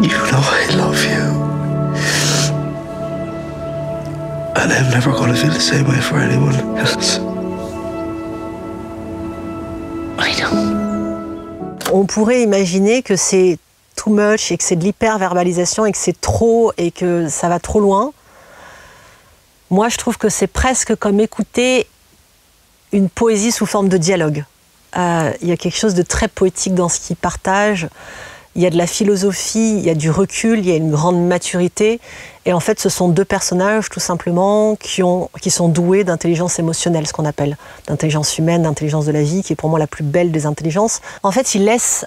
You know I love you. And I'm never going to feel the same way for anyone else. I know. On pourrait imaginer que c'est too much et que c'est de l'hyper-verbalisation et que c'est trop et que ça va trop loin. Moi, je trouve que c'est presque comme écouter une poésie sous forme de dialogue. Il y a quelque chose de très poétique dans ce qu'ils partagent. Il y a de la philosophie, il y a du recul, il y a une grande maturité. Et en fait, ce sont deux personnages, tout simplement, qui sont doués d'intelligence émotionnelle, ce qu'on appelle, d'intelligence humaine, d'intelligence de la vie, qui est pour moi la plus belle des intelligences. En fait, ils laissent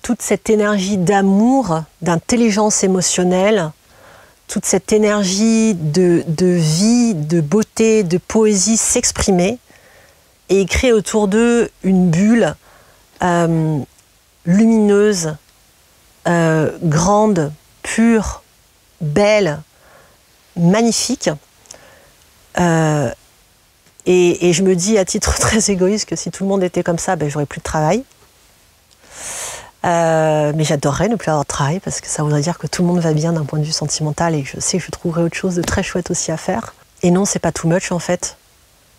toute cette énergie d'amour, d'intelligence émotionnelle, toute cette énergie de vie, de beauté, de poésie s'exprimer et ils créent autour d'eux une bulle lumineuse, grande, pure, belle, magnifique. Et je me dis à titre très égoïste que si tout le monde était comme ça, j'aurais plus de travail. Mais j'adorerais ne plus avoir de travail parce que ça voudrait dire que tout le monde va bien d'un point de vue sentimental et je sais que je trouverais autre chose de très chouette aussi à faire. Et non, c'est pas too much en fait.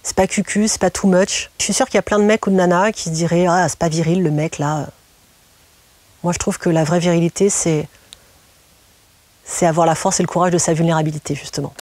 C'est pas cucu, c'est pas too much. Je suis sûre qu'il y a plein de mecs ou de nanas qui se diraient « Ah, c'est pas viril le mec là ». Moi, je trouve que la vraie virilité, c'est avoir la force et le courage de sa vulnérabilité, justement.